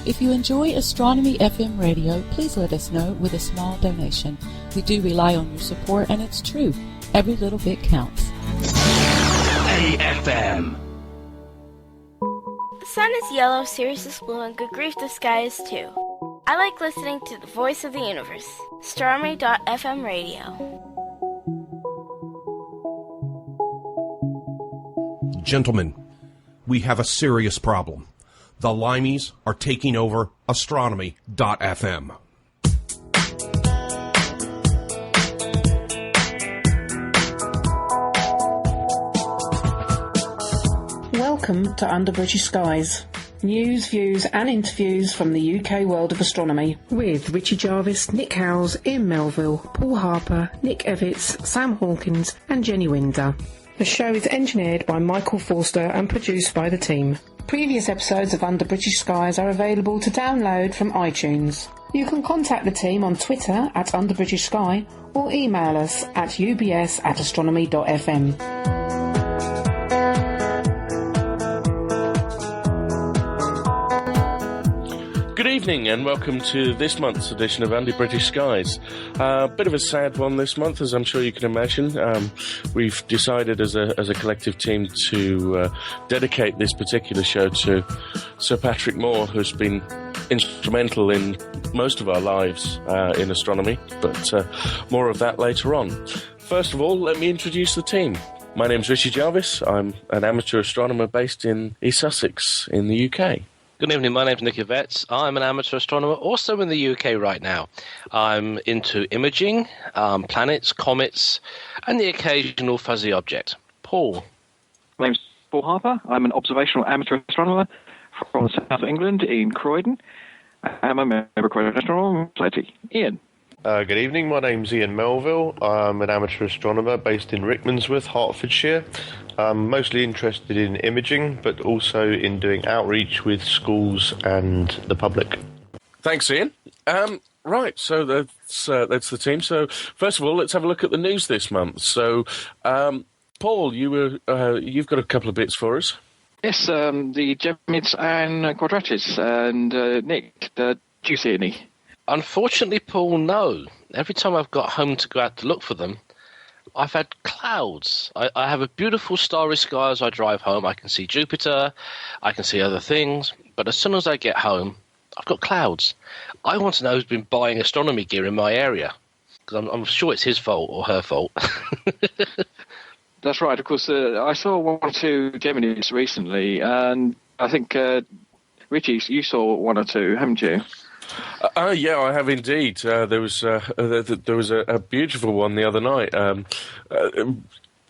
If you enjoy Astronomy FM radio, please let us know with a small donation. We do rely on your support, and it's true. Every little bit counts. AFM. The sun is yellow, Sirius is blue, and good grief, the sky is too. I like listening to the voice of the universe. Astronomy.fm radio. Gentlemen, we have a serious problem. The Limeys are taking over Astronomy.fm. Welcome to Under British Skies. News, views and interviews from the UK world of astronomy with Richie Jarvis, Nick Howes, Ian Melville, Paul Harper, Nick Evitts, Sam Hawkins and Jenny Winder. The show is engineered by Michael Forster and produced by the team. Previous episodes of Under British Skies are available to download from iTunes. You can contact the team on Twitter at Under British Sky or email us at ubs@astronomy.fm. Good evening and welcome to this month's edition of Under British Skies. Bit of a sad one this month, as I'm sure you can imagine. We've decided as a collective team to dedicate this particular show to Sir Patrick Moore, who's been instrumental in most of our lives in astronomy, but more of that later on. First of all, let me introduce the team. My name's Richie Jarvis. I'm an amateur astronomer based in East Sussex in the UK. Good evening, my name's Nick Evitts. I'm an amateur astronomer also in the UK right now. I'm into imaging, planets, comets, and the occasional fuzzy object. Paul. My name's Paul Harper. I'm an observational amateur astronomer from the south of England in Croydon. I'm a member of Croydon Astronomer Society. Ian. Good evening, my name's Ian Melville. I'm an amateur astronomer based in Rickmansworth, Hertfordshire. I'm mostly interested in imaging, but also in doing outreach with schools and the public. Thanks, Ian. Right, so that's the team. So first of all, let's have a look at the news this month. So, Paul, you've got a couple of bits for us. Yes, the Geminids and Quadratids. And Nick, do you see any? Unfortunately, Paul, no. Every time I've got home to go out to look for them, I've had clouds. I have a beautiful starry sky as I drive home. I can see Jupiter, I can see other things, but as soon as I get home, I've got clouds. I want to know who's been buying astronomy gear in my area, because I'm sure it's his fault or her fault. That's right. Of course, I saw one or two Geminids recently, and I think, Richie, you saw one or two, haven't you? Yeah, I have indeed. There was a beautiful one the other night.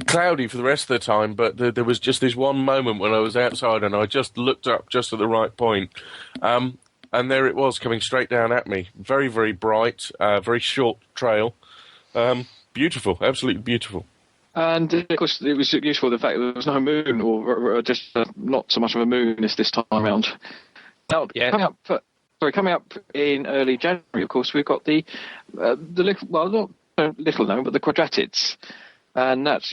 Cloudy for the rest of the time, but there was just this one moment when I was outside and I just looked up just at the right point. And there it was coming straight down at me. Very, very bright, very short trail. Beautiful, absolutely beautiful. And, of course, it was useful the fact that there was no moon, or just not so much of a moon this time around. Now, yeah. Coming up in early January, of course, we've got the little, well, not little known, but the Quadratids, and that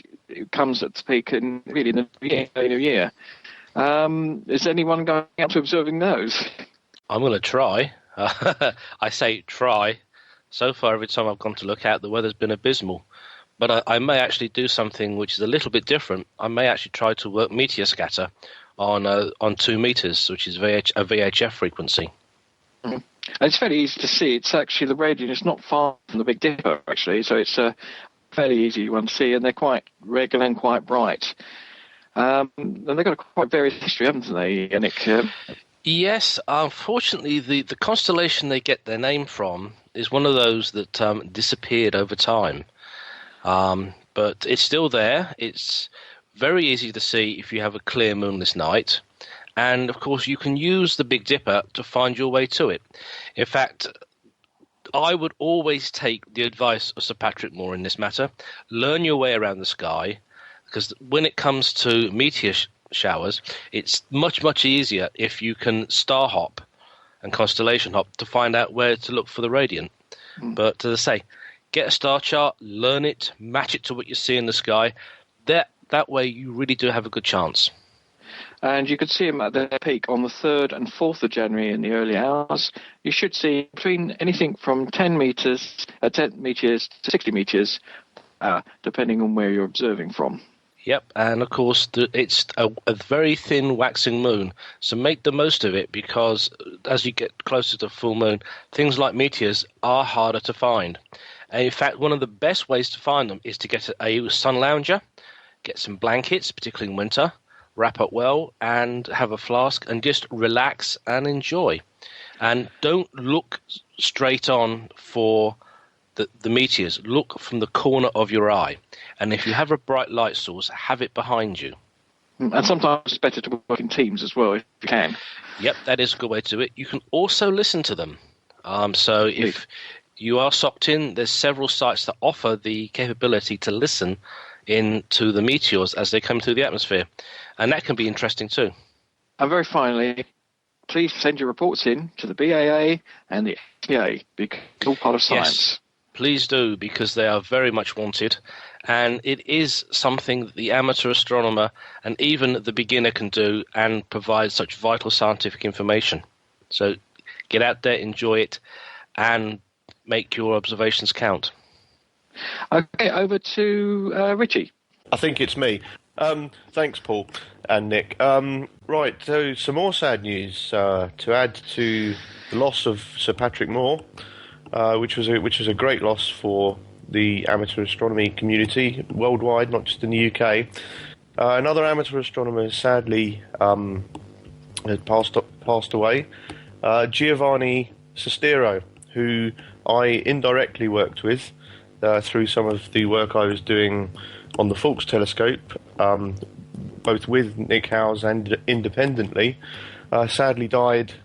comes at the peak in really the new year. Is anyone going out to observing those? I'm going to try. I say try. So far, every time I've gone to look out, the weather's been abysmal. But I may actually do something which is a little bit different. I may actually try to work meteor scatter on 2 meters, which is a VHF frequency. Mm. It's fairly easy to see. It's actually the radiant is not far from the Big Dipper, actually, so it's a fairly easy one to see, and they're quite regular and quite bright. And they've got a quite varied history, haven't they, Nick? Yes, unfortunately, the constellation they get their name from is one of those that disappeared over time. But it's still there. It's very easy to see if you have a clear moonless night. And, of course, you can use the Big Dipper to find your way to it. In fact, I would always take the advice of Sir Patrick Moore in this matter. Learn your way around the sky, because when it comes to meteor showers, it's much, much easier if you can star hop and constellation hop to find out where to look for the radiant. But, as I say, get a star chart, learn it, match it to what you see in the sky. That way you really do have a good chance. and you could see them at their peak on the 3rd and 4th of January in the early hours. You should see between anything from 10 meters to 60 meters, depending on where you're observing from. Yep, and of course it's a very thin waxing moon, so make the most of it, because as you get closer to full moon, things like meteors are harder to find. And in fact, one of the best ways to find them is to get a sun lounger, get some blankets, particularly in winter, wrap up well, and have a flask, and just relax and enjoy. And don't look straight on for the meteors. Look from the corner of your eye. And if you have a bright light source, have it behind you. And sometimes it's better to work in teams as well, if you can. Yep, that is a good way to do it. You can also listen to them. So if you are socked in, there's several sites that offer the capability to listen in to the meteors as they come through the atmosphere. And that can be interesting too. And very finally, please send your reports in to the BAA and the SPA, because it's all part of science. Yes. Please do, because they are very much wanted, and it is something that the amateur astronomer and even the beginner can do and provide such vital scientific information. So get out there, enjoy it, and make your observations count. Okay, over to Richie. I think it's me. Thanks, Paul and Nick. Right, so some more sad news to add to the loss of Sir Patrick Moore. Which was a great loss for the amateur astronomy community worldwide, not just in the UK. Another amateur astronomer sadly had passed away, Giovanni Sestero, who I indirectly worked with through some of the work I was doing on the Fulks telescope, both with Nick Howes and independently. Sadly died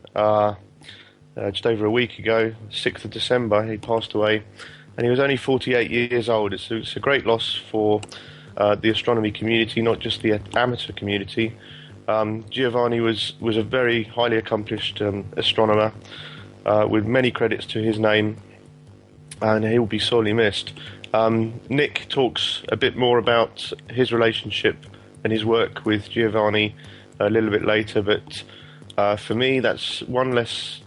just over a week ago, 6th of December, he passed away, and he was only 48 years old. It's a great loss for the astronomy community, not just the amateur community. Giovanni was a very highly accomplished astronomer with many credits to his name, and he will be sorely missed. Nick talks a bit more about his relationship and his work with Giovanni a little bit later, but for me, that's one less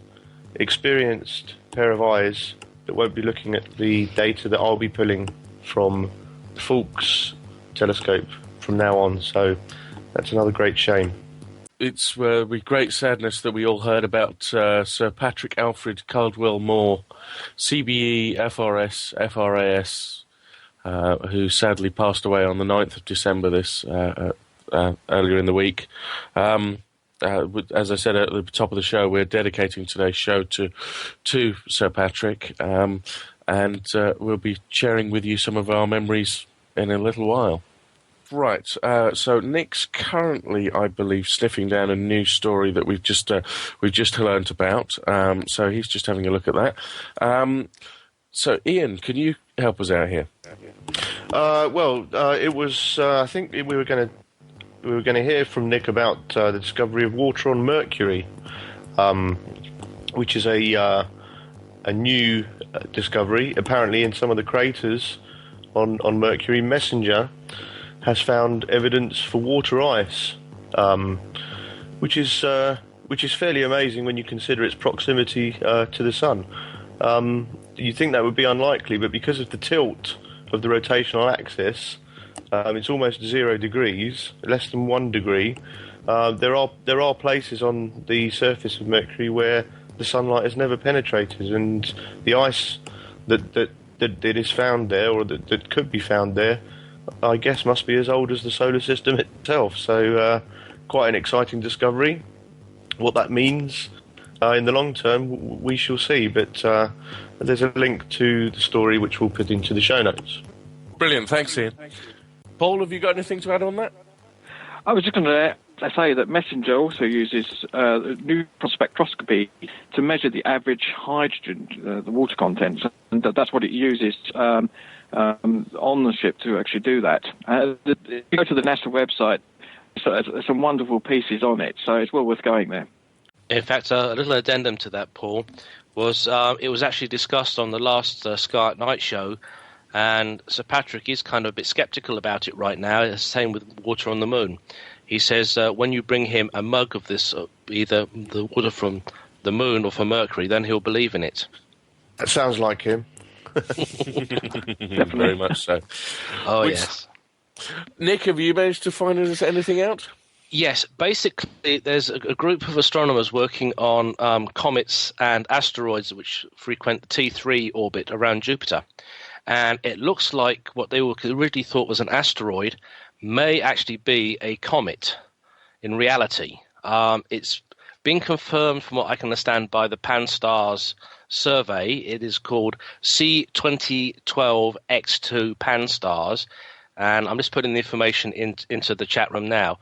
experienced pair of eyes that won't be looking at the data that I'll be pulling from the Fulks telescope from now on, so that's another great shame. It's with great sadness that we all heard about Sir Patrick Alfred Caldwell Moore, CBE, FRS, FRAS, who sadly passed away on the 9th of December earlier in the week. As I said at the top of the show, we're dedicating today's show to Sir Patrick, and we'll be sharing with you some of our memories in a little while. Right, so Nick's currently, I believe, sniffing down a news story that we've just learnt about, so he's just having a look at that. So Ian, can you help us out here? It was, I think we were going to hear from Nick about the discovery of water on Mercury, which is a new discovery. Apparently, in some of the craters on Mercury, MESSENGER has found evidence for water ice, which is fairly amazing when you consider its proximity to the Sun. You'd think that would be unlikely, but because of the tilt of the rotational axis, it's almost 0 degrees, less than 1 degree. There are places on the surface of Mercury where the sunlight has never penetrated, and the ice that is found there, or that could be found there, I guess must be as old as the solar system itself. So quite an exciting discovery. What that means in the long term, we shall see. But there's a link to the story which we'll put into the show notes. Brilliant, thanks Ian. Paul, have you got anything to add on that? I was just going to say that MESSENGER also uses neutron spectroscopy to measure the average hydrogen, the water content, and that's what it uses on the ship to actually do that. If you go to the NASA website, there's some wonderful pieces on it, so it's well worth going there. In fact, a little addendum to that, Paul, was it was actually discussed on the last Sky at Night show, and Sir Patrick is kind of a bit sceptical about it right now. It's the same with water on the moon. He says when you bring him a mug of this, either the water from the moon or from Mercury, then he'll believe in it. That sounds like him. Very much so. Oh, yes. Nick, have you managed to find anything out? Yes, basically there's a group of astronomers working on comets and asteroids which frequent the T3 orbit around Jupiter. And it looks like what they originally thought was an asteroid may actually be a comet in reality. It's been confirmed, from what I can understand, by the Pan-STARRS survey. It is called C2012X2 Pan-STARRS, and I'm just putting the information into the chat room now.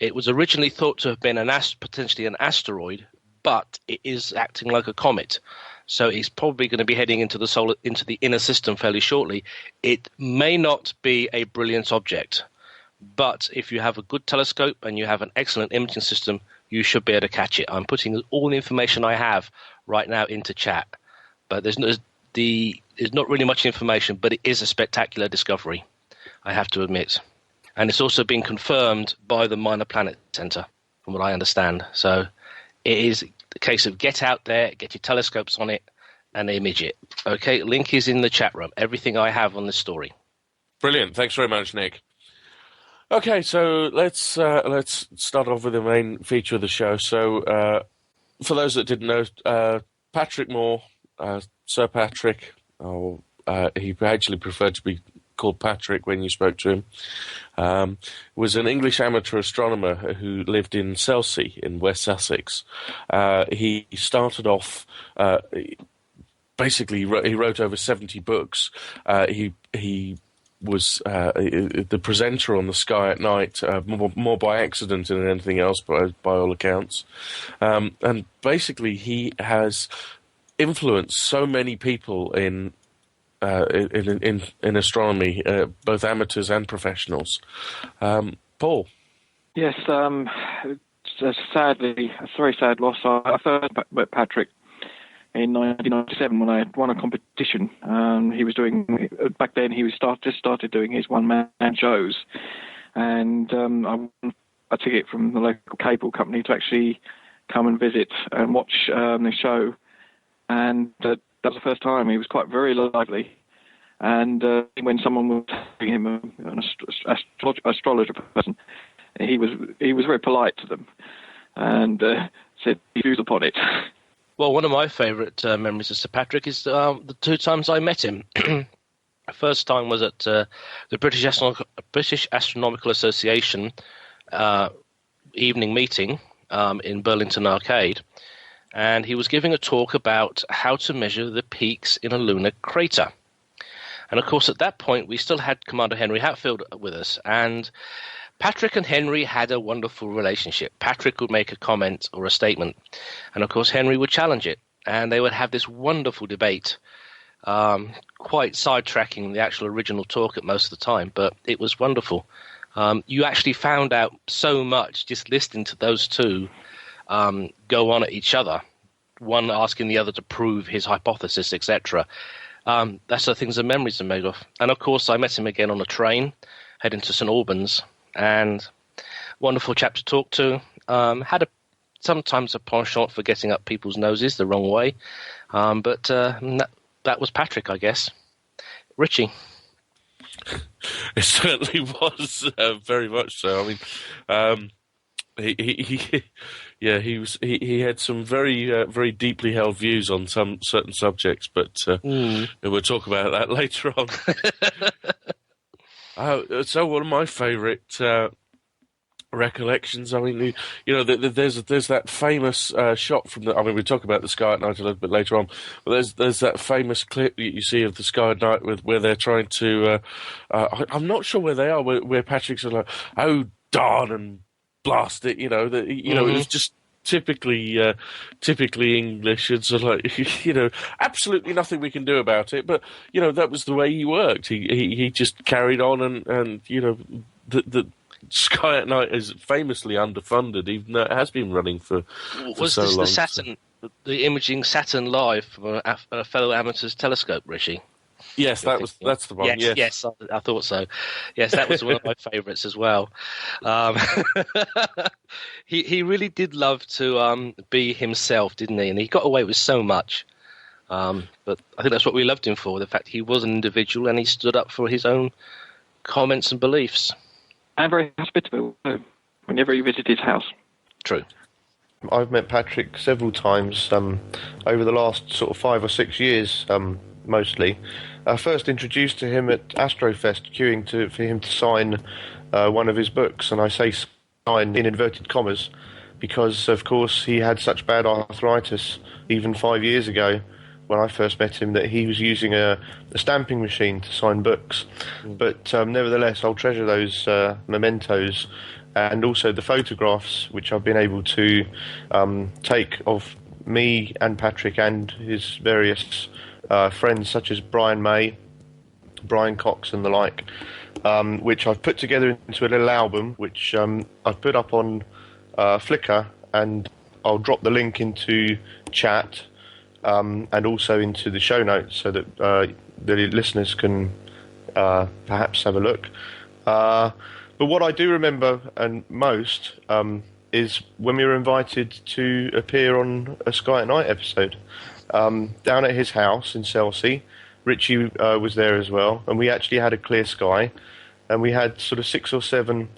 It was originally thought to have been potentially an asteroid, but it is acting like a comet. So it's probably going to be heading into the inner system fairly shortly. It may not be a brilliant object, but if you have a good telescope and you have an excellent imaging system, you should be able to catch it. I'm putting all the information I have right now into chat, but there's not really much information, but it is a spectacular discovery, I have to admit. And it's also been confirmed by the Minor Planet Center, from what I understand. So it is a case of get out there, get your telescopes on it, and image it. Okay, link is in the chat room. Everything I have on this story. Brilliant. Thanks very much, Nick. Okay, so let's start off with the main feature of the show. So for those that didn't know, Patrick Moore, Sir Patrick, he actually preferred to be called Patrick when you spoke to him, was an English amateur astronomer who lived in Selsey in West Sussex. He started off, basically, he wrote over 70 books. He was the presenter on the Sky at Night, more by accident than anything else, by all accounts. And basically, he has influenced so many people in astronomy, both amateurs and professionals. Paul? Yes, it's sadly, a very sad loss. I first met Patrick in 1997 when I won a competition. He was doing, back then he was just started doing his one-man shows, and I won a ticket from the local cable company to actually come and visit and watch the show, and that was the first time. He was quite very lively, and when someone was telling him an astrologer person, he was very polite to them and said his views upon it. Well, one of my favourite memories of Sir Patrick is the two times I met him. The first time was at the British Astronomical Association evening meeting in Burlington Arcade, and he was giving a talk about how to measure the peaks in a lunar crater. And, of course, at that point, we still had Commander Henry Hatfield with us, and Patrick and Henry had a wonderful relationship. Patrick would make a comment or a statement, and of course Henry would challenge it, and they would have this wonderful debate, quite sidetracking the actual original talk at most of the time, but it was wonderful. You actually found out so much just listening to those two go on at each other, one asking the other to prove his hypothesis, etc. That's the things the memories are made of. And of course I met him again on a train heading to St Albans, and wonderful chap to talk to. Had sometimes a penchant for getting up people's noses the wrong way, but that was Patrick, I guess. Richie? It certainly was, very much so. I mean, he had some very very deeply held views on some certain subjects, but we'll talk about that later on. So one of my favourite recollections, I mean, there's that famous shot from we'll talk about the Sky at Night a little bit later on, but there's that famous clip that you see of the Sky at Night where they're trying to, I'm not sure where they are, where Patrick's like, oh, darn, and blast it, it was just typically English, and sort of like, absolutely nothing we can do about it, but that was the way he worked. He just carried on, and the Sky at Night is famously underfunded, even though it has been running for so long. The imaging Saturn Live from a fellow amateur's telescope, Richie? Yes, that's the one. Yes, I thought so. Yes, that was one of my favourites as well. He really did love to be himself, didn't he? And he got away with so much. But I think that's what we loved him for, the fact he was an individual and he stood up for his own comments and beliefs. And very hospitable whenever you visit his house. True. I've met Patrick several times over the last sort of 5 or 6 years, mostly. I first introduced to him at Astrofest, queuing for him to sign one of his books, and I say sign in inverted commas, because, of course, he had such bad arthritis even 5 years ago when I first met him that he was using a stamping machine to sign books. But nevertheless, I'll treasure those mementos and also the photographs which I've been able to take of me and Patrick and his various friends such as Brian May, Brian Cox and the like, which I've put together into a little album which I've put up on Flickr, and I'll drop the link into chat and also into the show notes so that the listeners can perhaps have a look. But what I do remember and most is when we were invited to appear on a Sky at Night episode down at his house in Chelsea. Richie was there as well, and we actually had a clear sky, and we had sort of 6 or 7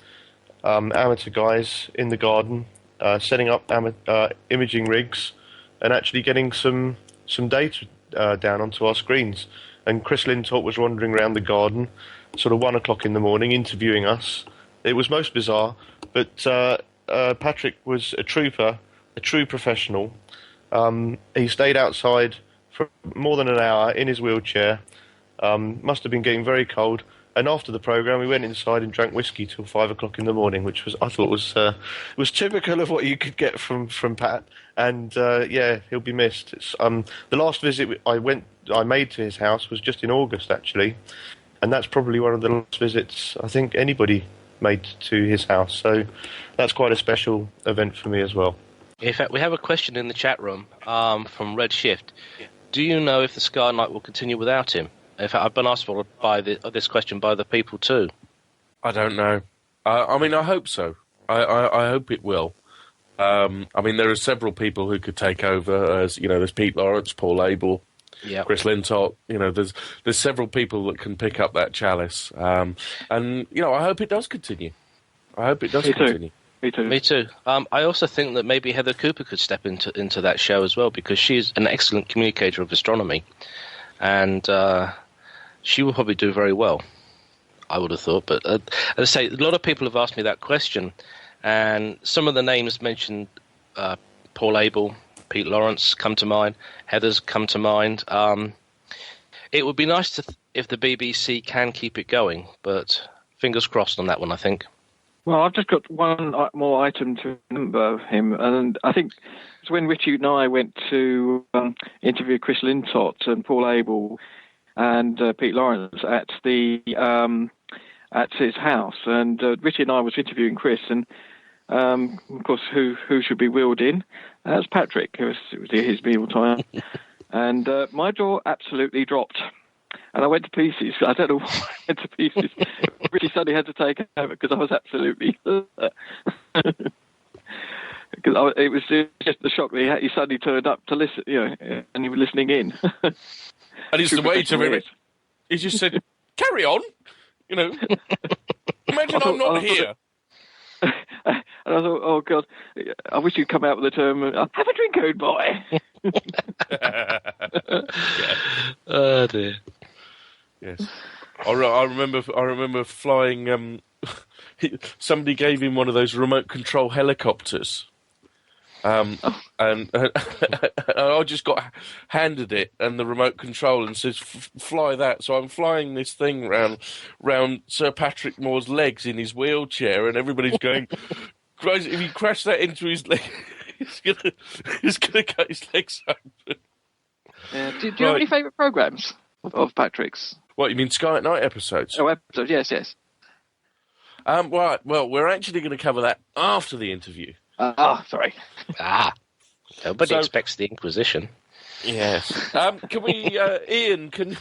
amateur guys in the garden setting up imaging rigs and actually getting some data down onto our screens. And Chris Lintott was wandering around the garden sort of 1 o'clock in the morning interviewing us. It was most bizarre, but Patrick was a trooper, a true professional. He stayed outside for more than an hour in his wheelchair, must have been getting very cold, and after the programme we went inside and drank whiskey till 5 o'clock in the morning, which I thought was typical of what you could get from Pat, and yeah, he'll be missed. The last visit I made to his house was just in August actually, and that's probably one of the last visits I think anybody made to his house, so that's quite a special event for me as well. In fact, we have a question in the chat room from Redshift. Do you know if the Sky Night will continue without him? In fact, I've been asked for this question by the people too. I don't know. I mean, I hope so. I hope it will. I mean, there are several people who could take over. As you know, there's Pete Lawrence, Paul Abel, Chris Lintott. You know, there's several people that can pick up that chalice. And you know, I hope it does continue. I hope it does continue. Me too. I also think that maybe Heather Cooper could step into that show as well, because she's an excellent communicator of astronomy, and she will probably do very well, I would have thought. But as I say, a lot of people have asked me that question, and some of the names mentioned, Paul Abel, Pete Lawrence come to mind, Heather's come to mind. It would be nice if the BBC can keep it going, but fingers crossed on that one, I think. Well, I've just got one more item to remember him, and I think it's when Richie and I went to interview Chris Lintott and Paul Abel and Pete Lawrence at his house, and Richie and I was interviewing Chris, and of course, who should be wheeled in? That's Patrick. It was his meal time, and my jaw absolutely dropped. And I went to pieces. I don't know why I went to pieces. Really suddenly had to take over because I was absolutely... Because it was just the shock that he suddenly turned up to listen, you know, and he was listening in. And it's the way to him. He just said, "Carry on," you know. Imagine I'm not here. And I thought, oh God, I wish you'd come out with the term, "Have a drink, old boy." Oh dear. Yes, I remember flying. Somebody gave him one of those remote control helicopters, and I just got handed it and the remote control and says, "Fly that." So I'm flying this thing round Sir Patrick Moore's legs in his wheelchair, and everybody's going, "Christ, if you crash that into his leg, he's gonna cut his legs open." Yeah. Do you have any favourite programmes of Patrick's? What, you mean Sky at Night episodes? Oh, episodes, yes. Right, well, we're actually going to cover that after the interview. Sorry. Nobody expects the Inquisition. Yes. Can we, Ian, can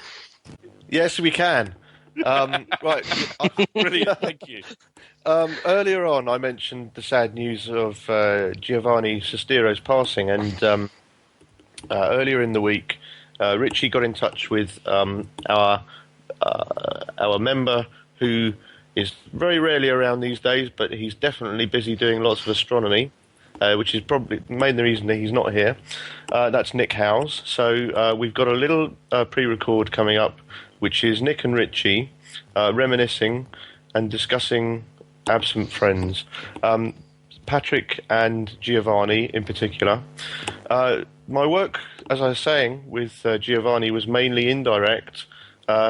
Yes, we can. Right. Brilliant, thank you. Earlier on, I mentioned the sad news of Giovanni Sestero's passing, and earlier in the week, Richie got in touch with our member, who is very rarely around these days, but he's definitely busy doing lots of astronomy, which is probably the main reason that he's not here. That's Nick Howes. So we've got a little pre-record coming up, which is Nick and Richie reminiscing and discussing absent friends. Patrick and Giovanni in particular. My work, as I was saying, with Giovanni was mainly indirect.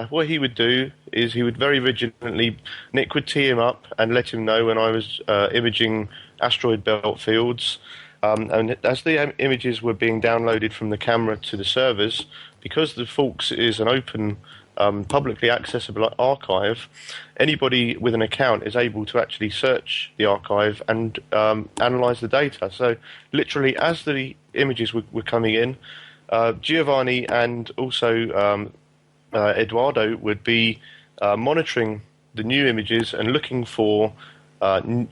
What he would do is he would very vigilantly, Nick would tee him up and let him know when I was imaging asteroid belt fields. And as the images were being downloaded from the camera to the servers, because the Fawkes is an open, publicly accessible archive, anybody with an account is able to actually search the archive and analyze the data. So literally, as the images were coming in, Giovanni and also Eduardo would be monitoring the new images and looking for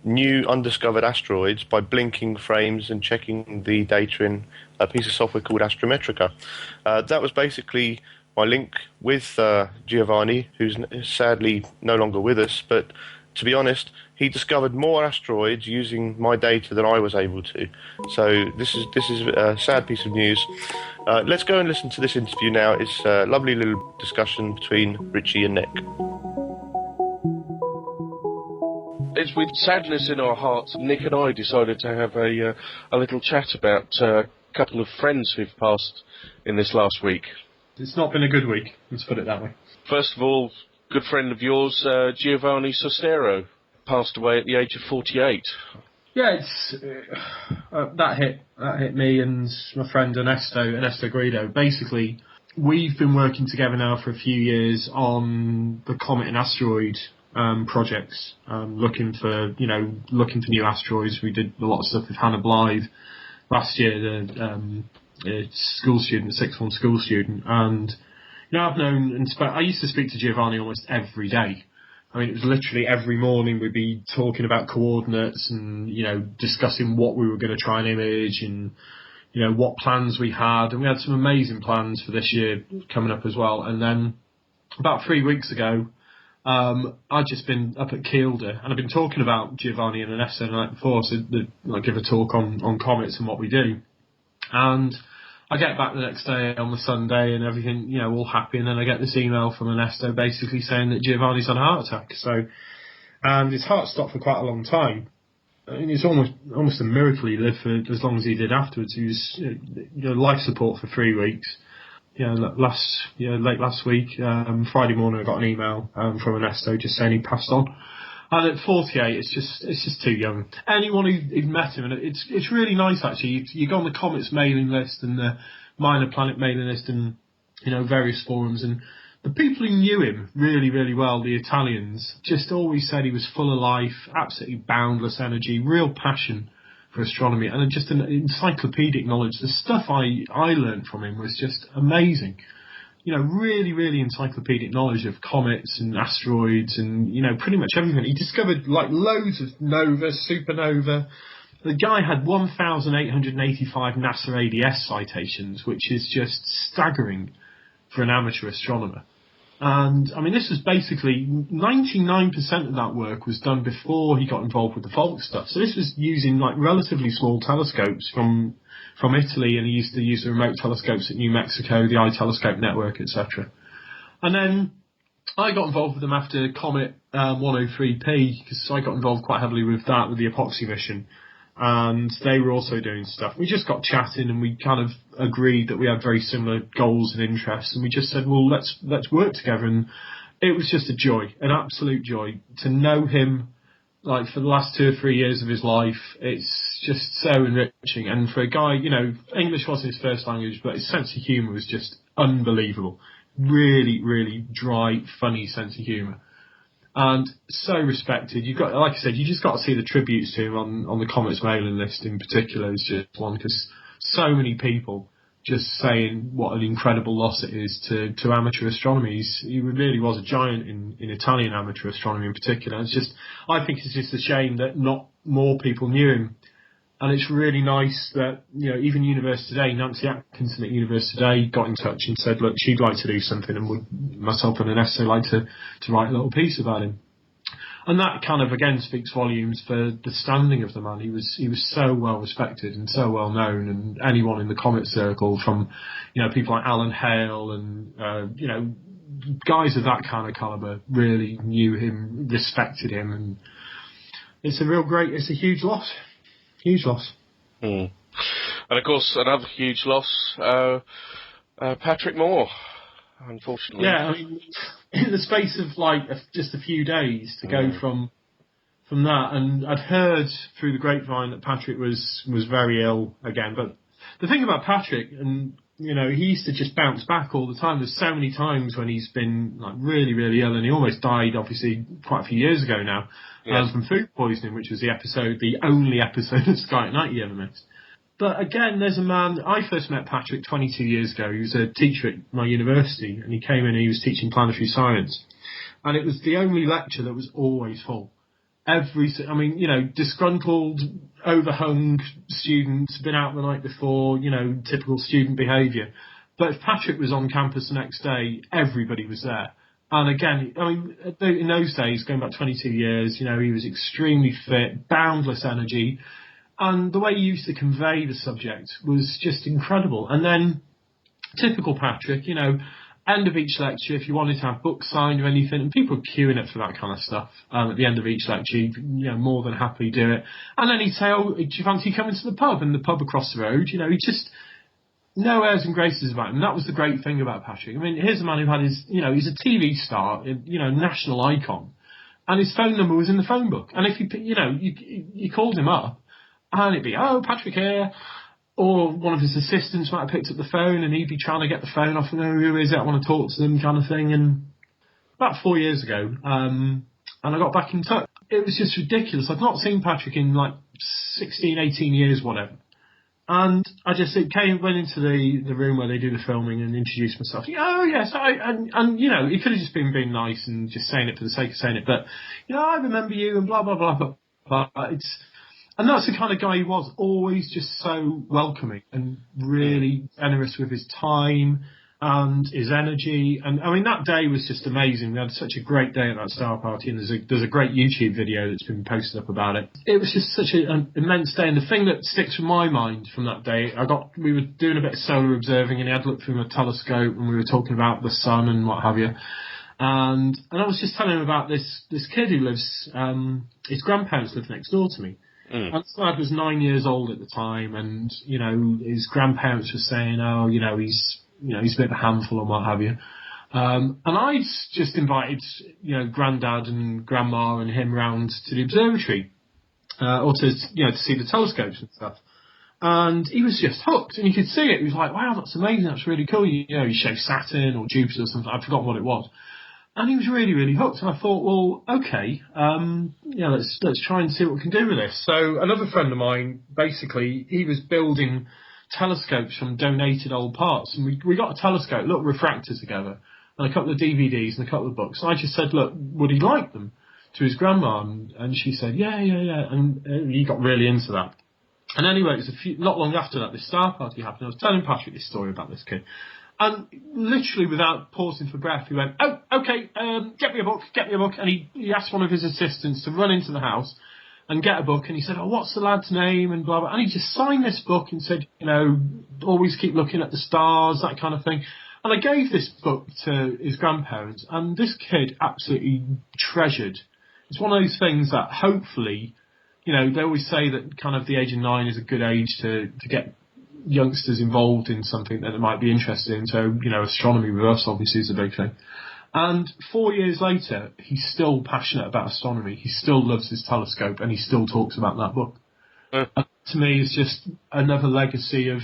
new undiscovered asteroids by blinking frames and checking the data in a piece of software called Astrometrica. That was basically my link with Giovanni, who's sadly no longer with us, but to be honest, he discovered more asteroids using my data than I was able to. So this is a sad piece of news. Let's go and listen to this interview now. It's a lovely little discussion between Richie and Nick. It's with sadness in our hearts, Nick and I decided to have a little chat about a couple of friends who've passed in this last week. It's not been a good week, let's put it that way. First of all, good friend of yours, Giovanni Sestero, passed away at the age of 48. Yeah, it's that hit me and my friend Ernesto Guido. Basically, we've been working together now for a few years on the Comet and Asteroid projects, looking for new asteroids. We did a lot of stuff with Hannah Blythe last year, the school student, the sixth form school student, and I've known I used to speak to Giovanni almost every day. I mean, it was literally every morning we'd be talking about coordinates and discussing what we were going to try and image and what plans we had, and we had some amazing plans for this year coming up as well. And then about 3 weeks ago, I'd just been up at Kielder, and I've been talking about Giovanni and Ernesto the night before, so I give a talk on comets and what we do. And I get back the next day on the Sunday and everything, all happy, and then I get this email from Ernesto basically saying that Giovanni's had a heart attack. And his heart stopped for quite a long time. I mean, it's almost a miracle he lived for as long as he did afterwards. He was life support for 3 weeks. Late last week, Friday morning, I got an email from Ernesto just saying he passed on. And at 48, it's just too young. Anyone who'd met him, and it's really nice actually. You go on the Comets mailing list and the Minor Planet mailing list, and various forums, and the people who knew him really, really well, the Italians, just always said he was full of life, absolutely boundless energy, real passion for astronomy, and just an encyclopedic knowledge. The stuff I learned from him was just amazing. Really, really encyclopedic knowledge of comets and asteroids and, pretty much everything. He discovered, loads of nova, supernova. The guy had 1,885 NASA ADS citations, which is just staggering for an amateur astronomer. And, I mean, this was basically 99% of that work was done before he got involved with the Fawkes stuff. So this was using, relatively small telescopes from Italy, and he used to use the remote telescopes at New Mexico, the iTelescope network, etc. And then I got involved with them after Comet 103P, because I got involved quite heavily with that, with the Epoxy mission. And they were also doing stuff. We just got chatting, and we kind of agreed that we had very similar goals and interests, and we just said, well, let's work together. And it was just a joy, an absolute joy to know him. For the last 2 or 3 years of his life, it's just so enriching. And for a guy, English wasn't his first language, but his sense of humour was just unbelievable. Really, really dry, funny sense of humour. And so respected. You've got, like I said, you just got to see the tributes to him on the Comets mailing list in particular. Is just one, because so many people just saying what an incredible loss it is to amateur astronomy. He really was a giant in Italian amateur astronomy in particular. I think it's just a shame that not more people knew him. And it's really nice that, even Universe Today, Nancy Atkinson at Universe Today got in touch and said, look, she'd like to do something, and would myself and Ernesto like to write a little piece about him. And that kind of, again, speaks volumes for the standing of the man. He was so well respected and so well known, and anyone in the comet circle, from, people like Alan Hale and, guys of that kind of calibre really knew him, respected him, and it's a huge loss. Huge loss. And of course, another huge loss, Patrick Moore, unfortunately. Yeah, I mean, in the space of just a few days to go from that, and I'd heard through the grapevine that Patrick was very ill again. But the thing about Patrick, and he used to just bounce back all the time. There's so many times when he's been really, really ill, and he almost died, obviously, quite a few years ago now, from food poisoning, which was the only episode of Sky at Night he ever missed. But again, there's a man, I first met Patrick 22 years ago. He was a teacher at my university, and he came in and he was teaching planetary science. And it was the only lecture that was always full. Disgruntled, overhung students, been out the night before, typical student behaviour. But if Patrick was on campus the next day, everybody was there. And again, in those days, going back 22 years, he was extremely fit, boundless energy. And the way he used to convey the subject was just incredible. And then, typical Patrick, end of each lecture, if you wanted to have books signed or anything, and people were queuing up for that kind of stuff, at the end of each lecture, he'd, more than happily do it. And then he'd say, oh, do you fancy coming to the pub? And the pub across the road, he just, no airs and graces about him. And that was the great thing about Patrick. I mean, here's a man who had his, he's a TV star, national icon, and his phone number was in the phone book. And if you called him up, and it'd be, oh, Patrick here, or one of his assistants might have picked up the phone, and he'd be trying to get the phone off, and who is it, I want to talk to them, kind of thing. And about 4 years ago, and I got back in touch. It was just ridiculous. I'd not seen Patrick in 16, 18 years, whatever. And I just went into the room where they do the filming and introduced myself. Oh, yes, he could have just been being nice and just saying it for the sake of saying it, but, I remember you, and blah, blah, blah, blah. And that's the kind of guy he was, always just so welcoming and really generous with his time and his energy. And I mean, that day was just amazing. We had such a great day at that star party, and there's a great YouTube video that's been posted up about it. It was just such an immense day. And the thing that sticks in my mind from that day, we were doing a bit of solar observing, and he had looked through a telescope, and we were talking about the sun and what have you. And I was just telling him about this kid who lives, his grandparents live next door to me. And this lad was 9 years old at the time, and his grandparents were saying, "Oh, he's a bit of a handful," and what have you. And I just invited Grandad and Grandma and him round to the observatory, or to see the telescopes and stuff. And he was just hooked, and you could see it. He was like, "Wow, that's amazing! That's really cool." He showed Saturn or Jupiter or something. I've forgotten what it was. And he was really, really hooked. And I thought, well, okay, let's try and see what we can do with this. So another friend of mine, basically, he was building telescopes from donated old parts. And we got a telescope, a little refractor together, and a couple of DVDs and a couple of books. And I just said, look, would he like them? To his grandma. And she said, yeah. And he got really into that. And anyway, it was not long after that, this star party happened. I was telling Patrick this story about this kid. And literally without pausing for breath, he went, oh, okay, get me a book. And he asked one of his assistants to run into the house and get a book. And he said, oh, what's the lad's name? And blah, blah. And he just signed this book and said, always keep looking at the stars, that kind of thing. And I gave this book to his grandparents, and this kid absolutely treasured. It's one of those things that hopefully, they always say that kind of the age of 9 is a good age to get youngsters involved in something that they might be interested in. So, astronomy with us obviously is a big thing. And 4 years later, he's still passionate about astronomy. He still loves his telescope, and he still talks about that book. And to me, it's just another legacy of,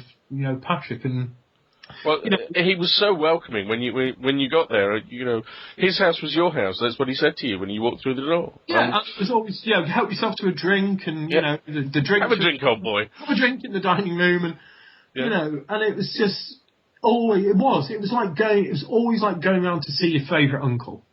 Patrick. And well, he was so welcoming when you got there. His house was your house. That's what he said to you when you walked through the door. Yeah, and it was always, help yourself to a drink, and the drink. Have a drink, old boy. Have a drink in the dining room, and You know, and it was just always, it was always like going around to see your favourite uncle.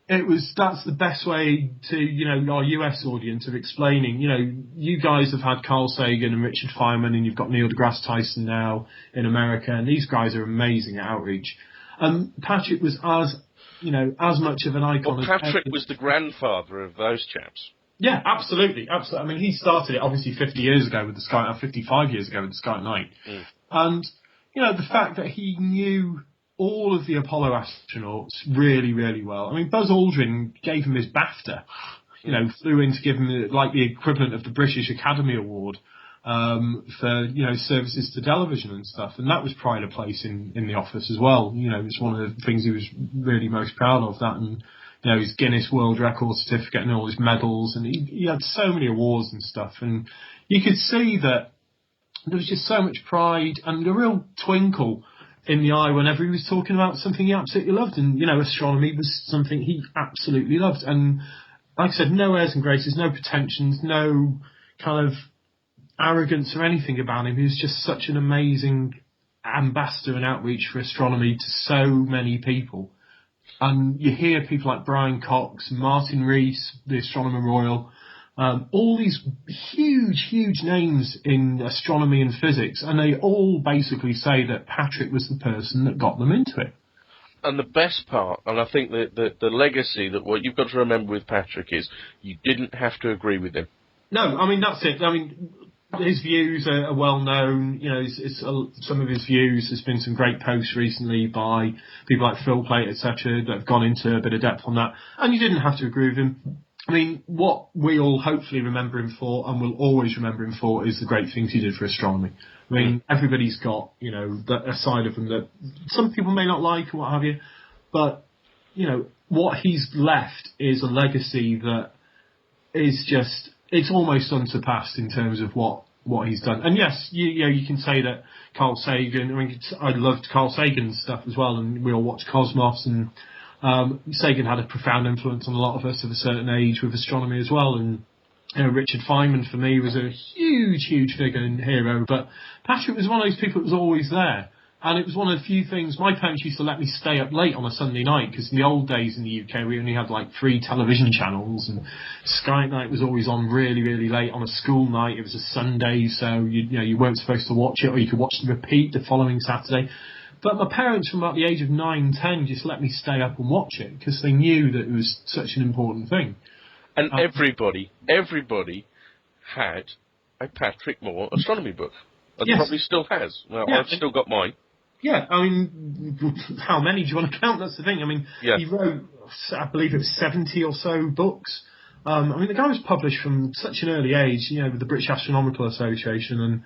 That's the best way to, you know, our US audience of explaining, you know, you guys have had Carl Sagan and Richard Feynman, and you've got Neil deGrasse Tyson now in America, and these guys are amazing at outreach. Patrick was as much of an icon. Well, Patrick was the grandfather of those chaps. Yeah, absolutely. I mean, he started it obviously 50 years ago with the Sky, 55 years ago with the Sky at Night. And, you know, the fact that he knew all of the Apollo astronauts really, really well. I mean, Buzz Aldrin gave him his BAFTA, you know, flew in to give him like the equivalent of the British Academy Award for, you know, services to television and stuff. And that was pride of place in the office as well. You know, it's one of the things he was really most proud of, that, and, you know, his Guinness World Record certificate and all his medals. And he had so many awards and stuff. And you could see that there was just so much pride and a real twinkle in the eye whenever he was talking about something he absolutely loved. And, you know, astronomy was something he absolutely loved. And like I said, no airs and graces, no pretensions, no kind of arrogance or anything about him. He was just such an amazing ambassador and outreach for astronomy to so many people. And you hear people like Brian Cox, Martin Rees, the Astronomer Royal, all these huge, huge names in astronomy and physics, and they all basically say that Patrick was the person that got them into it. And the best part, and I think that the legacy, that what you've got to remember with Patrick is you didn't have to agree with him. No, I mean, that's it. I mean, his views are well known. You know, some of his views, there's been some great posts recently by people like Phil Plait, etc., that have gone into a bit of depth on that. And you didn't have to agree with him. I mean, what we all hopefully remember him for, and will always remember him for, is the great things he did for astronomy. I mean, everybody's got, you know, a side of him that some people may not like or what have you, but, you know, what he's left is a legacy that is just, it's almost unsurpassed in terms of what he's done. And yes, you can say that Carl Sagan, I mean, I loved Carl Sagan's stuff as well, and we all watched Cosmos, and Sagan had a profound influence on a lot of us of a certain age with astronomy as well. And, you know, Richard Feynman for me was a huge, huge figure and hero, but Patrick was one of those people that was always there. And it was one of the few things, my parents used to let me stay up late on a Sunday night, because in the old days in the UK we only had like 3 television channels, and Sky Night was always on really, really late on a school night. It was a Sunday, so you weren't supposed to watch it, or you could watch the repeat the following Saturday. But my parents, from about the age of 9, 10, just let me stay up and watch it, because they knew that it was such an important thing. And everybody had a Patrick Moore astronomy book. And yes. Probably still has. Well, yeah. I've still got mine. Yeah, I mean, how many do you want to count? That's the thing. I mean, He wrote, I believe it was 70 or so books. I mean, the guy was published from such an early age, you know, with the British Astronomical Association. And,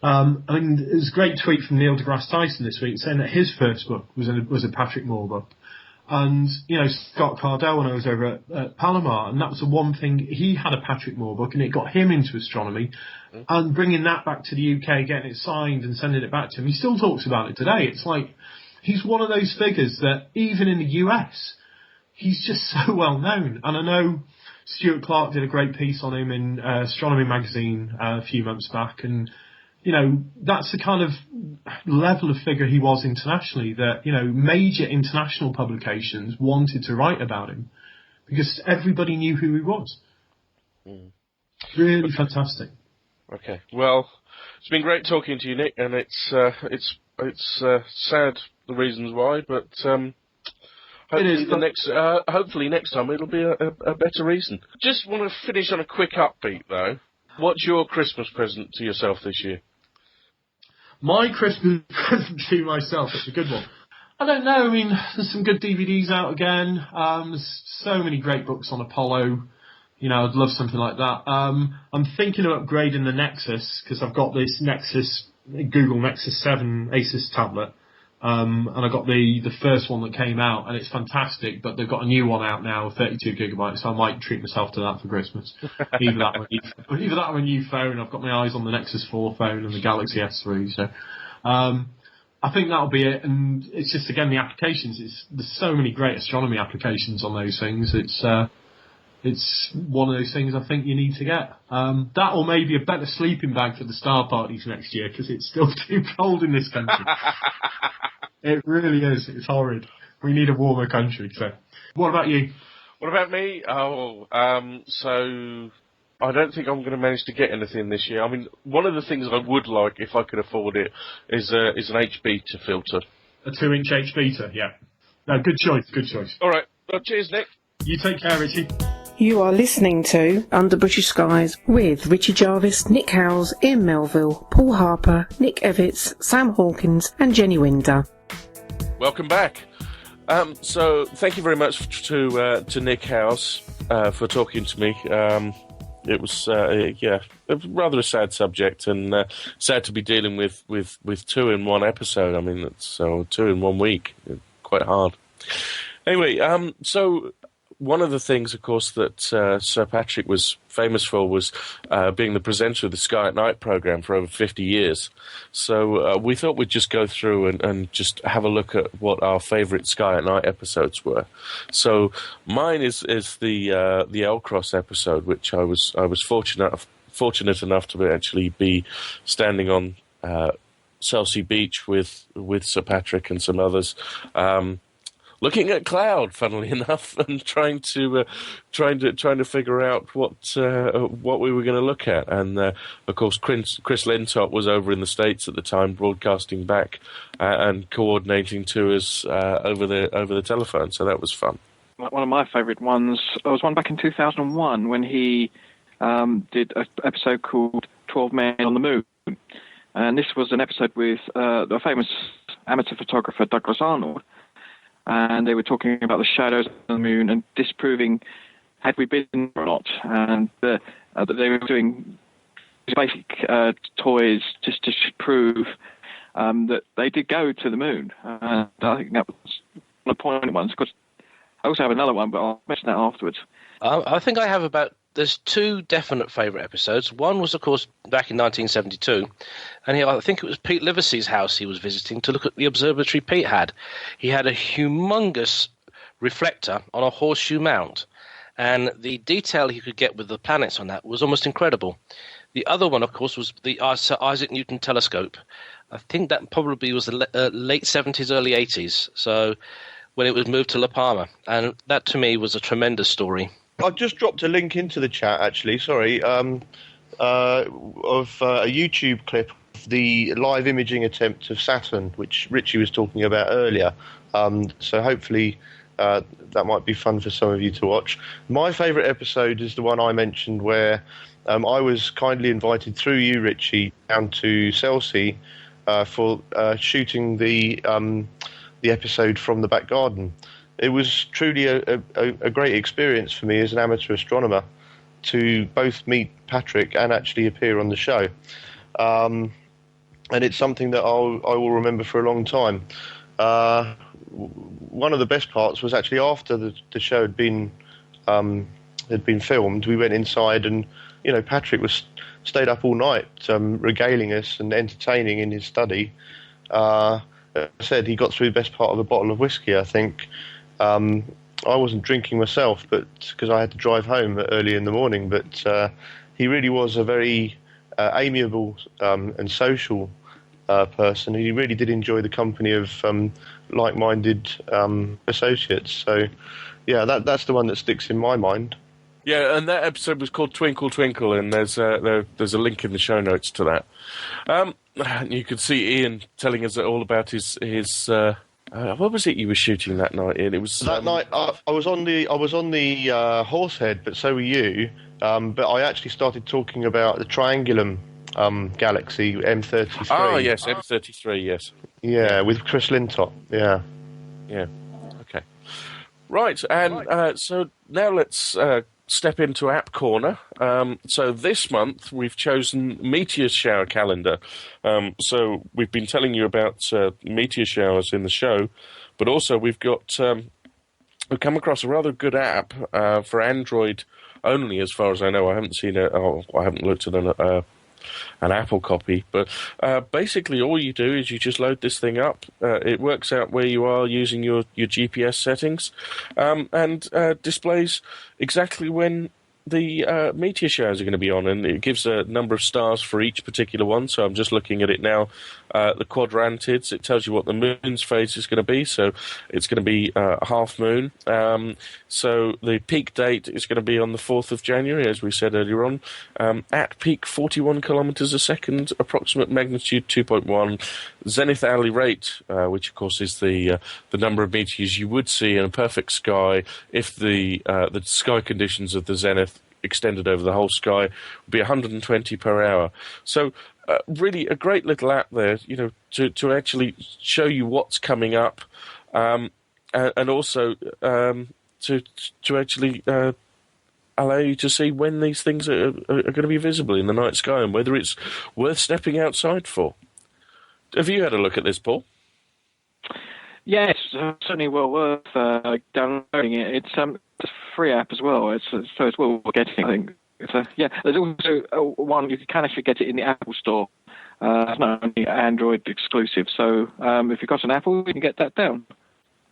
I mean, there was a great tweet from Neil deGrasse Tyson this week saying that his first book was a Patrick Moore book. And, you know, Scott Cardell, when I was over at Palomar, and that was the one thing, he had a Patrick Moore book, and it got him into astronomy. And bringing that back to the UK, getting it signed and sending it back to him, he still talks about it today. It's like, he's one of those figures that, even in the US, he's just so well known. And I know Stuart Clark did a great piece on him in Astronomy magazine a few months back, and, you know, that's the kind of level of figure he was internationally, that, you know, major international publications wanted to write about him because everybody knew who he was. Really fantastic. Okay, well, it's been great talking to you, Nick, and it's sad the reasons why, but hopefully next time it'll be a better reason. Just want to finish on a quick upbeat though. What's your Christmas present to yourself this year? My Christmas present to myself, it's a good one. I don't know, I mean, there's some good DVDs out again. There's so many great books on Apollo. You know, I'd love something like that. I'm thinking of upgrading the Nexus, because I've got this Google Nexus 7 Asus tablet. And I got the first one that came out, and it's fantastic, but they've got a new one out now, 32 gigabytes, so I might treat myself to that for Christmas. Either that or a new phone. I've got my eyes on the Nexus 4 phone and the Galaxy S3, so I think that'll be it. And it's just, again, the applications. There's so many great astronomy applications on those things. It's it's one of those things I think you need to get. That or maybe a better sleeping bag for the star parties next year, because it's still too cold in this country. It really is. It's horrid. We need a warmer country. So, what about you? What about me? So I don't think I'm going to manage to get anything this year. I mean, one of the things I would like, if I could afford it, is an H-Beta filter. A 2-inch H-Beta, yeah. No, good choice, good choice. All right. Well, cheers, Nick. You take care, Richie. You are listening to Under British Skies with Richie Jarvis, Nick Howes, Ian Melville, Paul Harper, Nick Evitts, Sam Hawkins and Jenny Winder. Welcome back. So thank you very much to Nick Howes for talking to me. It was rather a sad subject, and sad to be dealing with 2 in one episode. I mean, it's 2 in 1 week. Quite hard. Anyway, so one of the things, of course, that Sir Patrick was famous for was being the presenter of the Sky at Night programme for over 50 years. So we thought we'd just go through and just have a look at what our favourite Sky at Night episodes were. So mine is the L-Cross episode, which I was fortunate enough to actually be standing on Selsey Beach with Sir Patrick and some others. Looking at cloud, funnily enough, and trying to figure out what we were going to look at, and of course Chris Lintop was over in the States at the time, broadcasting back and coordinating to us over the telephone. So that was fun. One of my favourite ones was one back in 2001 when he did an episode called 12 Men on the Moon, and this was an episode with the famous amateur photographer Douglas Arnold. And they were talking about the shadows on the moon and disproving had we been or not. And that they were doing basic toys just to prove that they did go to the moon. And I think that was one of the poignant ones. Because I also have another one, but I'll mention that afterwards. I think I have there's 2 definite favourite episodes. One was, of course, back in 1972, and I think it was Pete Livesey's house he was visiting to look at the observatory Pete had. He had a humongous reflector on a horseshoe mount, and the detail he could get with the planets on that was almost incredible. The other one, of course, was the Sir Isaac Newton telescope. I think that probably was the late 70s, early 80s, so when it was moved to La Palma, and that to me was a tremendous story. I've just dropped a link into the chat, actually, sorry, of a YouTube clip of the live imaging attempt of Saturn, which Richie was talking about earlier. So hopefully that might be fun for some of you to watch. My favourite episode is the one I mentioned where I was kindly invited through you, Richie, down to Selsey for shooting the episode from the back garden. It was truly a great experience for me as an amateur astronomer to both meet Patrick and actually appear on the show. And it's something that I will remember for a long time. One of the best parts was actually after the show had been filmed, we went inside and, Patrick stayed up all night regaling us and entertaining in his study. As I said, he got through the best part of a bottle of whiskey, I think. I wasn't drinking myself, but because I had to drive home early in the morning. But he really was a very amiable and social person. He really did enjoy the company of like-minded associates. So, yeah, that's the one that sticks in my mind. Yeah, and that episode was called Twinkle Twinkle, and there's a link in the show notes to that. You could see Ian telling us all about his what was it you were shooting that night, Ian? It was that night. I was on the Horsehead, but so were you. But I actually started talking about the Triangulum galaxy M33. Oh yes, M33. Yes. Yeah, with Chris Lintop. Yeah. Yeah. Okay. Right, and so now let's step into App Corner. So this month we've chosen Meteor Shower Calendar. So we've been telling you about meteor showers in the show, but also we've we've come across a rather good app for Android only, as far as I know. I haven't seen it. I haven't looked at an Apple copy. But basically, all you do is you just load this thing up. It works out where you are using your GPS settings, and displays exactly when the meteor showers are going to be on, and it gives a number of stars for each particular one. So I'm just looking at it now. The quadrantids, it tells you what the moon's phase is going to be. So it's going to be a half moon. So the peak date is going to be on the 4th of January, as we said earlier on, at peak 41 kilometers a second, approximate magnitude 2.1, zenith hourly rate, which of course is the number of meteors you would see in a perfect sky if the sky conditions of the zenith extended over the whole sky, would be 120 per hour. So really a great little app there, to actually show you what's coming up, and also to actually allow you to see when these things are going to be visible in the night sky and whether it's worth stepping outside for. Have you had a look at this, Paul? Yes, certainly well worth downloading it. It's a free app as well, so it's well worth getting, I think. There's also one, you can actually get it in the Apple Store. It's not only Android exclusive, so if you've got an Apple, you can get that down.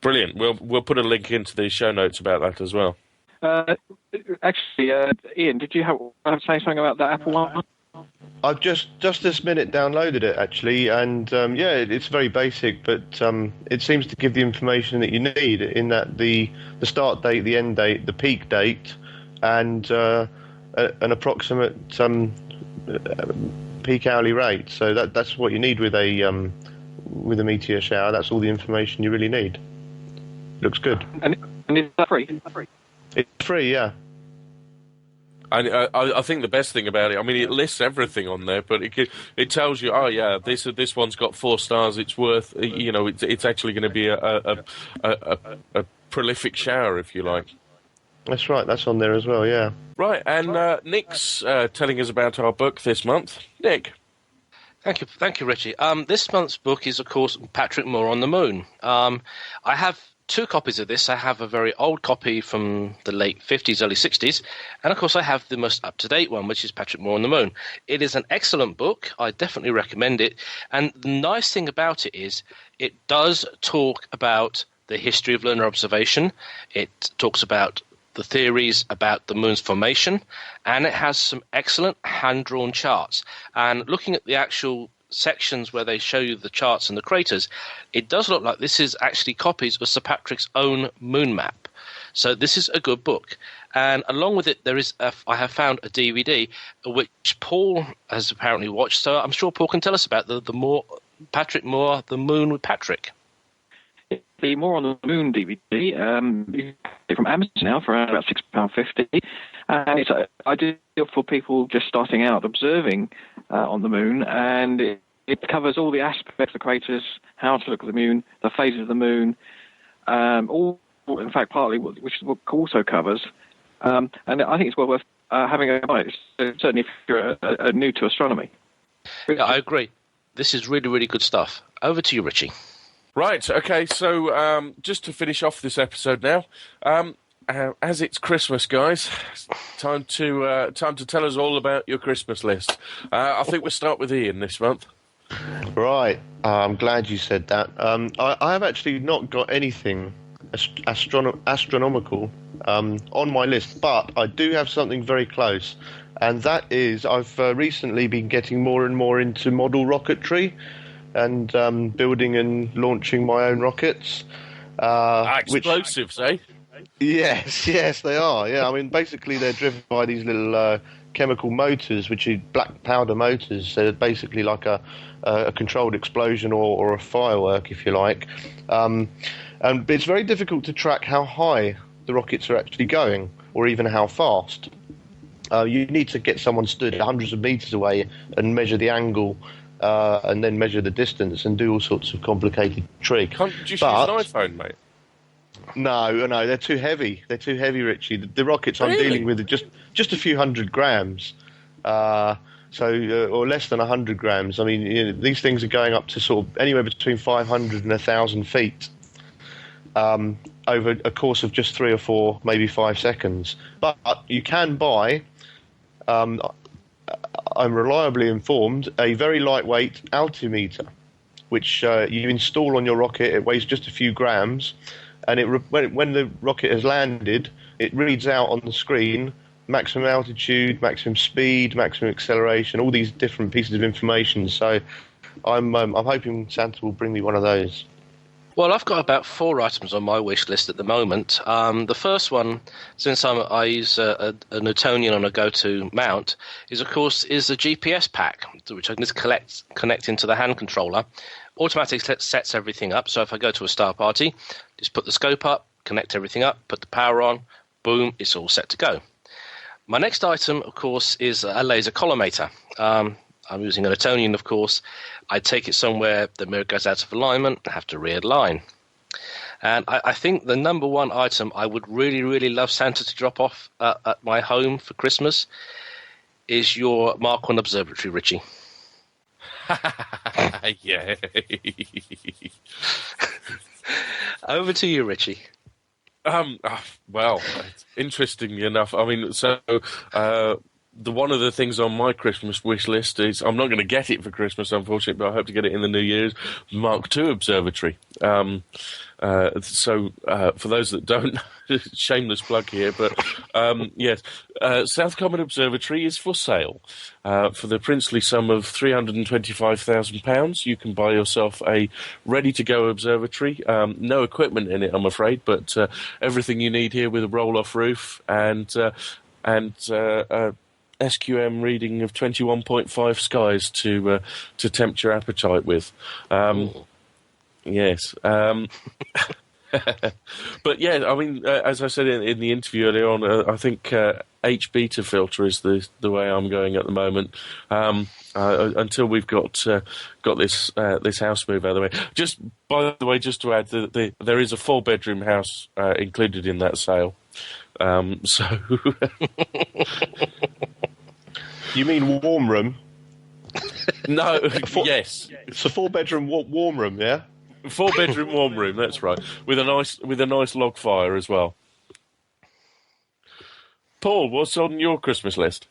Brilliant. We'll put a link into the show notes about that as well. Actually, Ian, did you have to say something about that Apple one? I've just this minute downloaded it, actually, and it's very basic, but it seems to give the information that you need in that the start date, the end date, the peak date, and an approximate peak hourly rate. So that's what you need with a meteor shower. That's all the information you really need. Looks good. And is that free? It's free, yeah. And I think the best thing about it, I mean, it lists everything on there, but it tells you, oh yeah, this one's got 4 stars. It's worth, it's actually going to be a prolific shower, if you like. That's right. That's on there as well. Yeah. Right, and Nick's telling us about our book this month. Nick. Thank you, Richie. This month's book is, of course, Patrick Moore on the Moon. I have 2 copies of this. I have a very old copy from the late 50s, early 60s, and of course I have the most up-to-date one, which is Patrick Moore on the Moon. It is an excellent book. I definitely recommend it. And the nice thing about it is it does talk about the history of lunar observation. It talks about the theories about the moon's formation, and it has some excellent hand-drawn charts. And looking at the actual sections where they show you the charts and the craters, it does look like this is actually copies of Sir Patrick's own moon map. So this is a good book. And along with it, I have found a DVD which Paul has apparently watched. So I'm sure Paul can tell us about the Patrick Moore, The Moon with Patrick. The More on the Moon DVD, you can get it from Amazon now for around about £6.50. And it's ideal for people just starting out observing on the moon, and it covers all the aspects of the craters, how to look at the moon, the phases of the moon, in fact, partly which the book also covers. And I think it's well worth having a buy, certainly if you're new to astronomy. Yeah, I agree. This is really, really good stuff. Over to you, Richie. Right, okay, so just to finish off this episode now, as it's Christmas, guys, time to tell us all about your Christmas list. I think we'll start with Ian this month. Right, I'm glad you said that. I have actually not got anything astronomical on my list, but I do have something very close, and that is I've recently been getting more and more into model rocketry and building and launching my own rockets. Explosives, eh? Yes, they are. Yeah, I mean, basically they're driven by these little chemical motors, which are black powder motors. So they're basically like a controlled explosion or a firework, if you like. And it's very difficult to track how high the rockets are actually going, or even how fast. You need to get someone stood hundreds of meters away and measure the angle, and then measure the distance and do all sorts of complicated tricks. Can't you just use an iPhone, mate? No, they're too heavy. They're too heavy, Richie. The rockets I'm dealing with are just a few hundred grams, or less than 100 grams. I mean, these things are going up to sort of anywhere between 500 and 1,000 feet over a course of just 3 or 4, maybe 5 seconds. But you can buy. I'm reliably informed, a very lightweight altimeter, which you install on your rocket. It weighs just a few grams, and when the rocket has landed, it reads out on the screen maximum altitude, maximum speed, maximum acceleration, all these different pieces of information. So I'm hoping Santa will bring me one of those. Well, I've got about 4 items on my wish list at the moment. The first one, since I use a Newtonian on a go-to mount, is a GPS pack, which I can just connect into the hand controller. Automatically sets everything up. So if I go to a star party, just put the scope up, connect everything up, put the power on, boom, it's all set to go. My next item, of course, is a laser collimator. I'm using a Newtonian, of course. I take it somewhere, the mirror goes out of alignment, I have to realign. And I think the number one item I would really, really love Santa to drop off at my home for Christmas is your Mark 1 observatory, Richie. Yeah. Over to you, Richie. Well, interestingly enough, I mean, so one of the things on my Christmas wish list is, I'm not going to get it for Christmas, unfortunately, but I hope to get it in the new year's, Mark II observatory. So for those that don't, shameless plug here, but yes, South Common Observatory is for sale. For the princely sum of £325,000, you can buy yourself a ready-to-go observatory. No equipment in it, I'm afraid, but everything you need here with a roll-off roof and SQM reading of 21.5 skies to tempt your appetite with. Yes. But yeah, I mean, as I said in the interview earlier on, I think H beta filter is the way I'm going at the moment. Until we've got this house move out of the way. Just by the way, just to add, there is a 4-bedroom house included in that sale. So. You mean warm room? No. Yes. It's a 4-bedroom warm room, yeah. 4-bedroom warm room. That's right. With a nice log fire as well. Paul, what's on your Christmas list?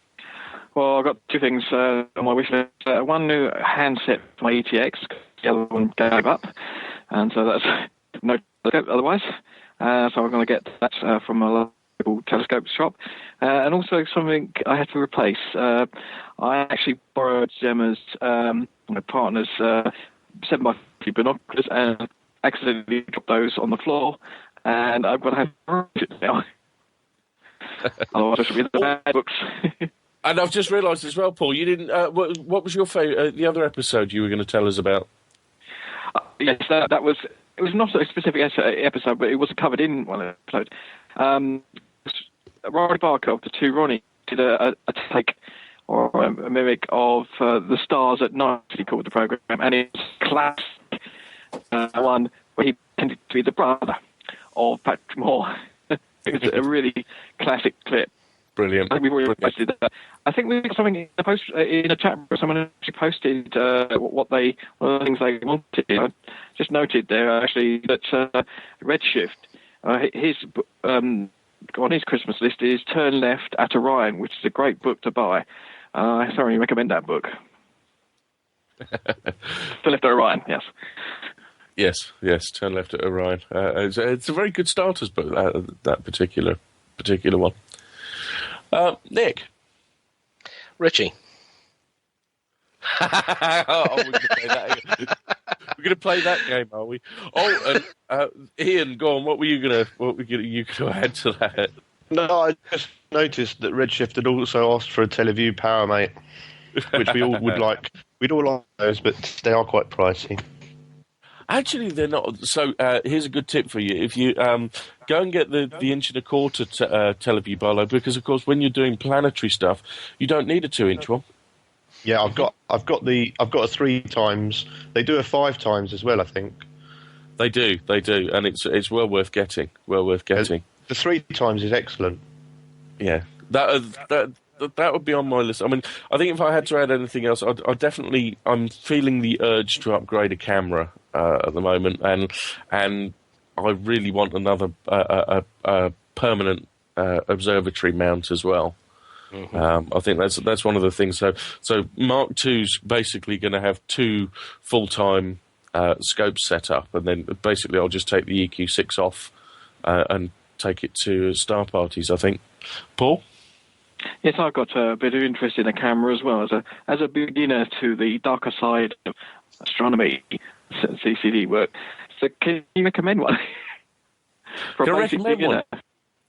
Well, I've got 2 things on my wish list. One new handset for my ETX. The other one gave up, and so that's no otherwise. So I'm going to get that from a local telescope shop, and also something I had to replace. I actually borrowed Gemma's, my partner's 7x50 binoculars and accidentally dropped those on the floor, and I've got to have it now. Otherwise, I should be in the bad books. And I've just realised as well, Paul, you didn't. What was your favourite? The other episode you were going to tell us about? Yes, that was. It was not a specific episode, but it was covered in one episode. Ronnie Barker of the Two Ronnie did a take or a mimic of The Stars at Night, he called the programme, and it's classic one where he pretended to be the brother of Patrick Moore. It's a really classic clip. Brilliant. I think we've already posted that. I think we got something in a post in a chat room. Someone actually posted one of the things they wanted. I just noted there actually that Redshift, his on his Christmas list is Turn Left at Orion, which is a great book to buy. I thoroughly recommend that book. Turn Left at Orion, yes. Yes. Turn Left at Orion. It's a very good starters book. That particular one. Nick. Richie. We're going to play that game, are we? Oh, and Ian, go on. What were you going to add to that? No, I just noticed that Redshift had also asked for a Teleview PowerMate, which we all would like. We'd all like those, but they are quite pricey. Actually, they're not. So here's a good tip for you. If you go and get the 1.25" Teleview Barlow, because of course when you're doing planetary stuff, you don't need a 2-inch one. Yeah, I've got a 3 times. They do a 5 times as well, I think. They do, and it's well worth getting. The 3 times is excellent. Yeah, that would be on my list. I mean, I think if I had to add anything else, I'm feeling the urge to upgrade a camera at the moment, and I really want another permanent observatory mount as well. I think that's one of the things. So Mark II's basically going to have 2 full-time scopes set up, and then basically I'll just take the EQ6 off and take it to star parties, I think. Paul? Yes, I've got a bit of interest in the camera as well. As a beginner to the darker side of astronomy, CCD work. So can you recommend one? For a basic beginner?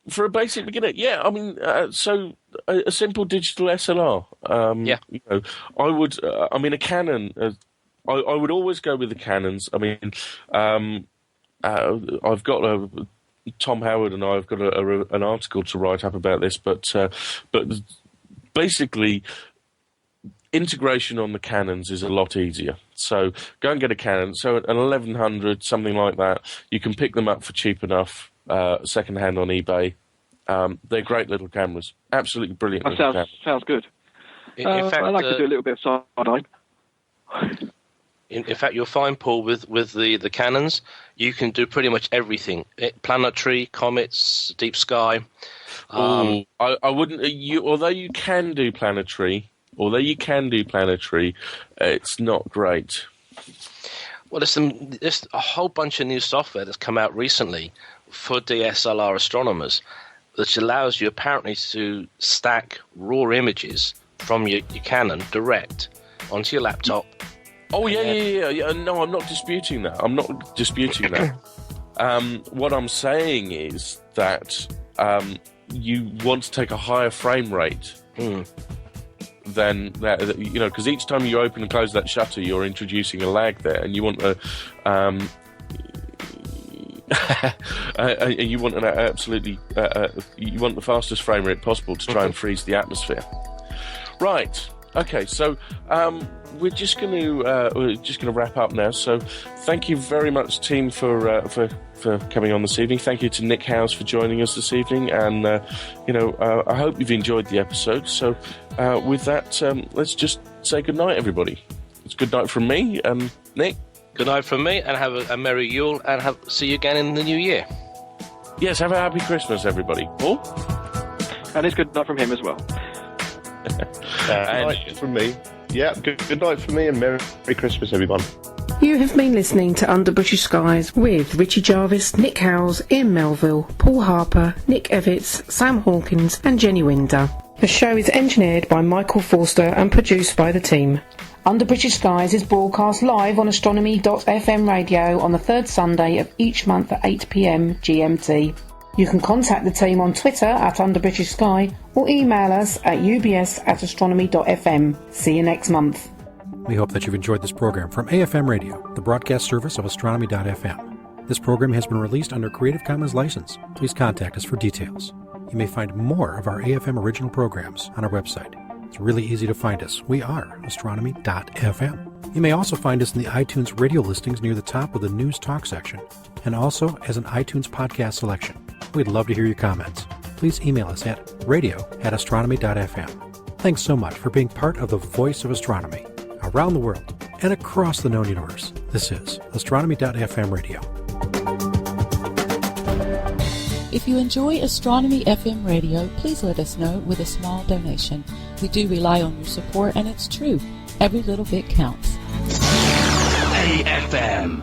For a basic beginner, yeah. I mean, so a simple digital SLR. I would. I mean, a Canon. I would always go with the Canons. I mean, I've got Tom Howard and I have got an article to write up about this, but basically, integration on the Canons is a lot easier. So go and get a Canon. So an 1100, something like that, you can pick them up for cheap enough, second hand on eBay. They're great little cameras, absolutely brilliant. Sounds good. In fact, I like to do a little bit of side-eye. In fact, you'll find, Paul, with the Canons, you can do pretty much everything: planetary, comets, deep sky. I wouldn't. Although you can do planetary, it's not great. Well, there's a whole bunch of new software that's come out recently for DSLR astronomers, which allows you apparently to stack raw images from your Canon direct onto your laptop. Oh, yeah. No, I'm not disputing that. What I'm saying is that you want to take a higher frame rate than that, because each time you open and close that shutter, you're introducing a lag there, and you want you want you want the fastest frame rate possible to try and freeze the atmosphere. Right. Okay. So we're just going to wrap up now. So thank you very much, team, for coming on this evening. Thank you to Nick Howes for joining us this evening, and I hope you've enjoyed the episode. So with that, let's just say good night, everybody. It's good night from me, Nick. Good night from me, and have a merry Yule, and see you again in the new year. Yes, have a happy Christmas, everybody. Paul? And it's good night from him as well. Good night from me. Yeah, good night from me, and Merry Christmas, everyone. You have been listening to Under British Skies with Richie Jarvis, Nick Howes, Ian Melville, Paul Harper, Nick Evitts, Sam Hawkins and Jenny Winder. The show is engineered by Michael Forster and produced by the team. Under British Skies is broadcast live on astronomy.fm radio on the third Sunday of each month at 8 p.m. GMT. You can contact the team on Twitter at Under British Sky or email us at ubs@astronomy.fm. See you next month. We hope that you've enjoyed this program from AFM Radio, the broadcast service of astronomy.fm. This program has been released under Creative Commons license. Please contact us for details. You may find more of our AFM original programs on our website. It's really easy to find us. We are astronomy.fm. You may also find us in the iTunes radio listings near the top of the News Talk section, and also as an iTunes podcast selection. We'd love to hear your comments. Please email us at radio@astronomy.fm. Thanks so much for being part of the voice of astronomy around the world and across the known universe. This is astronomy.fm radio. If you enjoy Astronomy FM radio, please let us know with a small donation. We do rely on your support, and it's true. Every little bit counts. AFM.